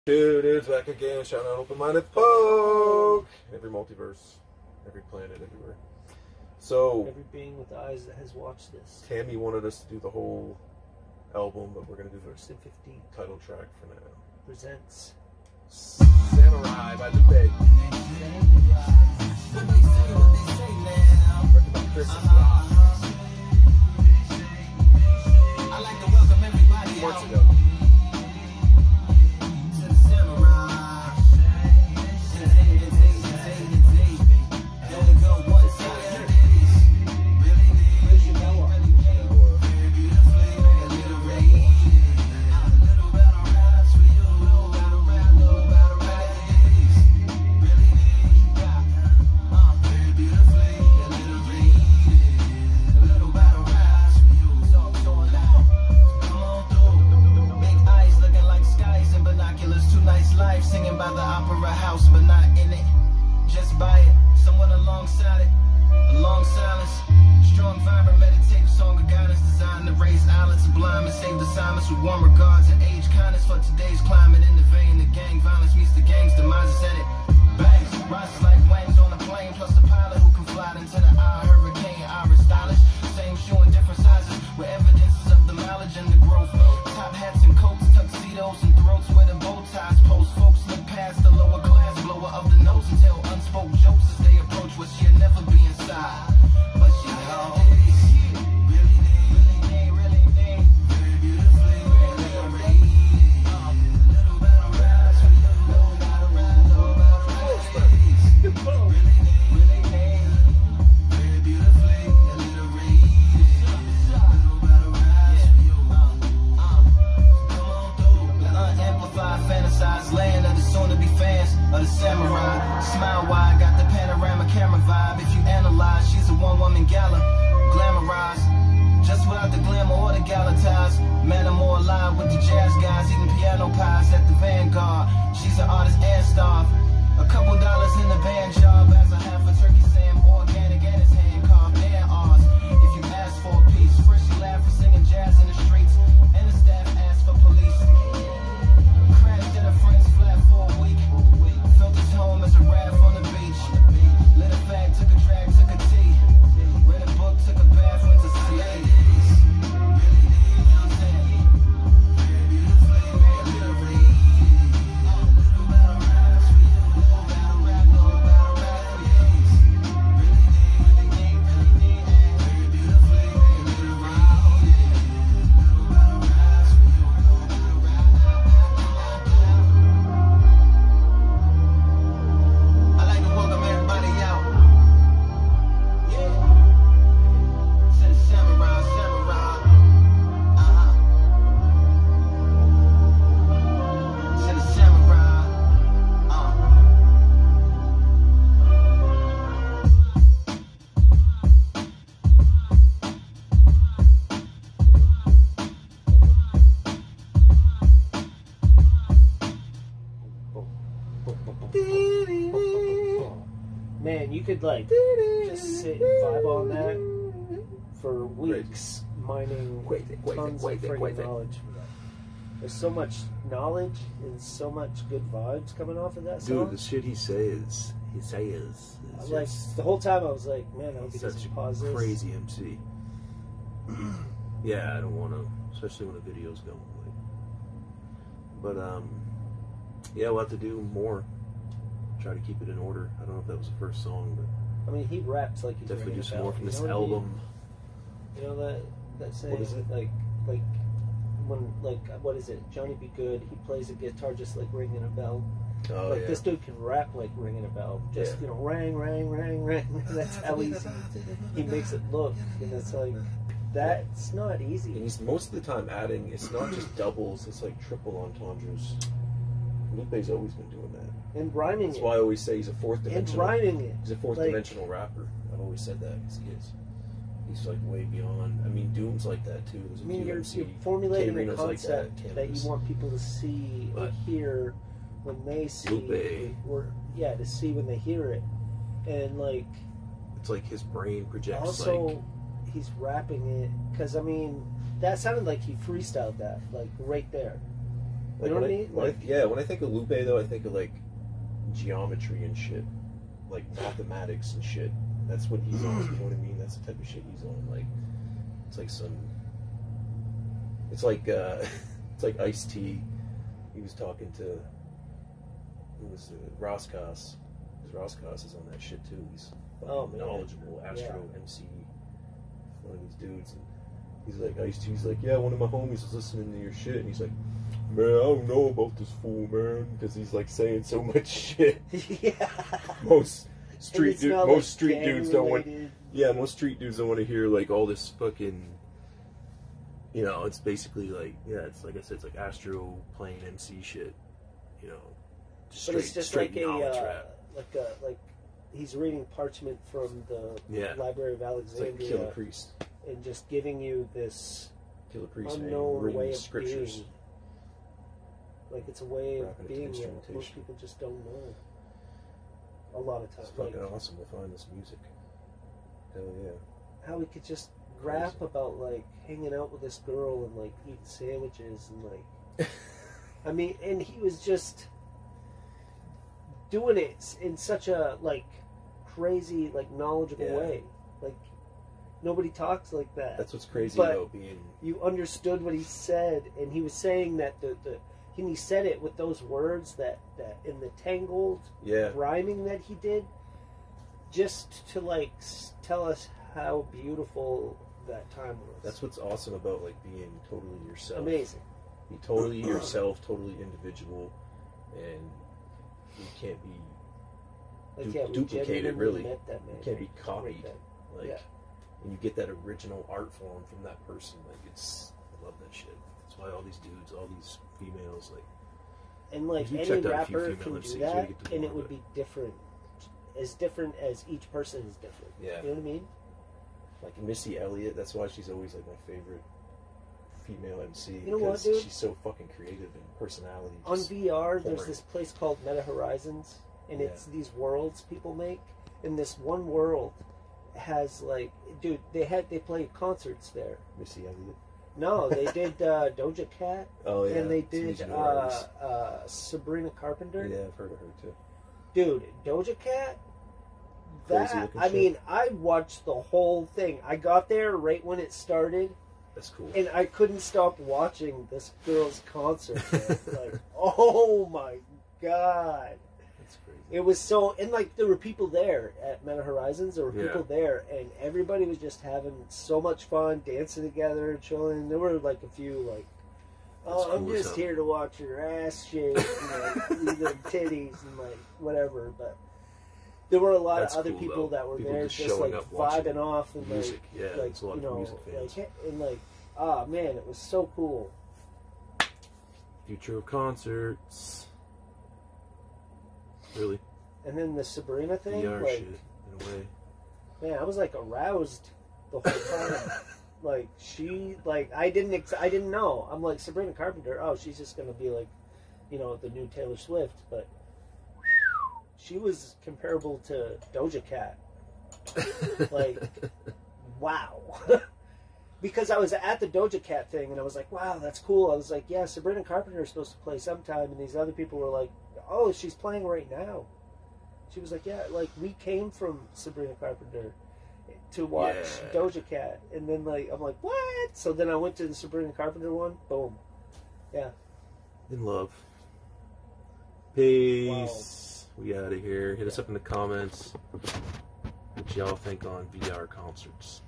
Dude, it's back again. Shout out Open-Minded Poke. Every multiverse, every planet, everywhere. So, every being with eyes that has watched this. Tammy wanted us to do the whole album, but we're going to do the First and 15 title track for now. presents Samurai by Lupe. Written by Chris Rock. I like to welcome everybody Months out ago. to the Samurai. They only go one time. Singing by the opera house, but not in it. Just by it, someone alongside it. A long silence, strong vibrant meditative song of guidance designed to raise eyelids sublime and save assignments with warm regards and age kindness for today's climate. In the vein, the gang violence meets the gang's demise is at it. Bangs, rises like wings on a plane, plus the pilot who can fly into the eye. Hurricane, iris stylish, same shoe in different sizes, with evidences of the mileage and the growth. Top hats and coats, tuxedos and throats where the bow ties post. Folks look past the lower class blower of the notes and tell unspoken jokes as they approach what she'll never be inside. But she knows. Land of the soon-to-be fans of the Samurai. Smile wide, got the panorama camera vibe. If you analyze, she's a one-woman gala, glamorized, just without the glamour or the gala ties. Man, I'm more alive with the jazz guys, eating piano pies at the Vanguard. She's an artist and staff. A couple dollars in the band job as a half a turkey Sam, organic and it's hand carved and ours. If you ask for a piece, first she laughed for singing jazz in the streets, and the staff asked for police. Crashed at a friend's flat for a week. Felt his home as a raft on the beach. Lit a fag, took a drag, took a tea. Read a book, took a bath, went to sleep. Man, you could like just sit and vibe on that for weeks, mining tons of freaking knowledge. There's so much knowledge and so much good vibes coming off of that song. Dude, the shit he says. Like the whole time I was like, man, I hope he such doesn't pause this. Crazy MC. Yeah, I don't want to, especially when the video's going away. But yeah, we'll have to do more. Try to keep it in order. I don't know if that was the first song, but I mean, he raps like he's definitely do ringing a some bell. more from this You know what I mean? album. You know that saying? What is it? Like when what is it? Johnny B. Good. He plays a guitar just like ringing a bell. Oh, Like yeah. this dude can rap like ringing a bell. Just you know, rang, rang, rang, rang. That's how easy he makes it look. And it's like that's not easy. And he's most of the time adding. It's not just doubles. It's like triple entendres. Lupe's always been doing that. And rhyming That's it. why I always say he's a fourth And dimensional. rhyming it. He's a fourth dimensional rapper. I've always said that because he is. He's like way beyond. I mean, Doom's like that too. There's a I mean, few you're MCs. formulating a K-Reno's concept like that you want people to see or But hear when they see Lupe. or to see when they hear it. and like it's like his brain projects. Also, like, he's rapping it because I mean that sounded like he freestyled that like right there. You know what I mean? When I think of Lupe though, I think of like geometry and shit, like mathematics and shit. That's what he's on. You know what I mean? That's the type of shit he's on. Like it's like it's like Ice-T. He was talking to Roscos. Roscos is on that shit too. He's knowledgeable Astro MC, one of these dudes, and he's like Ice-T's like, yeah, one of my homies was listening to your shit, and he's like, man, I don't know about this fool, man, because he's like saying so much shit. Yeah. Most street dudes don't want. related. Yeah, most street dudes don't want to hear like all this fucking. You know, it's basically like, yeah, it's like I said, it's like Astro playing MC shit. You know, But it's just straight like knowledge rap. like he's reading parchment from the Library of Alexandria, it's like Killer Priest, and just giving you this Killer Priest, unknown man, way of scriptures. being. Like it's a way of Rapping being to that instrumentation. most people just don't know. A lot of times, It's fucking like awesome to find this music. Hell yeah. how he could just rap about like hanging out with this girl and like eating sandwiches and like. I mean, and he was just doing it in such a like crazy, like knowledgeable way. Like nobody talks like that. That's what's crazy But about being. you understood what he said, and he was saying that and he said it with those words that in the tangled rhyming that he did, just to like tell us how beautiful that time was. That's what's awesome about like being totally yourself. Amazing. Be totally yourself, totally individual, and you can't be we duplicated. genuinely Really, met that man you can't be right copied. then. Like, and you get that original art form from that person. Like, I love that shit. That's why all these dudes, all these females, like, and like you any checked out a few rapper female can MCs, do you that, get to and know it would it. be different as each person is different. Yeah. You know what I mean? Like Missy Elliott. That's why she's always like my favorite female MC. You know what, because dude? she's so fucking creative and personality. On just VR, there's pouring. this place called Meta Horizons, and it's these worlds people make. And this one world has like, dude, they play concerts there. Missy Elliott. No, they did Doja Cat. Oh yeah. And they Some did musical artist. Sabrina Carpenter. Yeah, I've heard of her too. Dude, Doja Cat. Crazy looking I shit. mean, I watched the whole thing. I got there right when it started. That's cool. And I couldn't stop watching this girl's concert. Man. Like, oh my god. That's crazy. It was so, and like there were people there at Meta Horizons. There were Yeah. people there, and everybody was just having so much fun, dancing together, chilling. There were like a few like, That's I'm cool as just hell. here to watch your ass shake, and like either titties and like whatever. But there were a lot That's of other cool, people though. that were People there, just just showing like up, watching vibing off and music. like, Yeah, like it's a lot you of know, music fans. like and like, ah man, it was so cool. Future of concerts. Really? And then the Sabrina thing, VR like, shit, in a way. man, I was like aroused the whole time. Like she, like I didn't know. I'm like Sabrina Carpenter. Oh, she's just gonna be like, you know, the new Taylor Swift. But she was comparable to Doja Cat. Like, wow. Because I was at the Doja Cat thing and I was like, wow, that's cool. I was like, yeah, Sabrina Carpenter is supposed to play sometime, and these other people were like, oh, she's playing right now. She was like, yeah, like we came from Sabrina Carpenter to watch Doja Cat, and then like I'm like, what? So then I went to the Sabrina Carpenter one. Boom. Yeah. In love. Peace. Wow. We out of here. Hit us up in the comments what y'all think on VR concerts.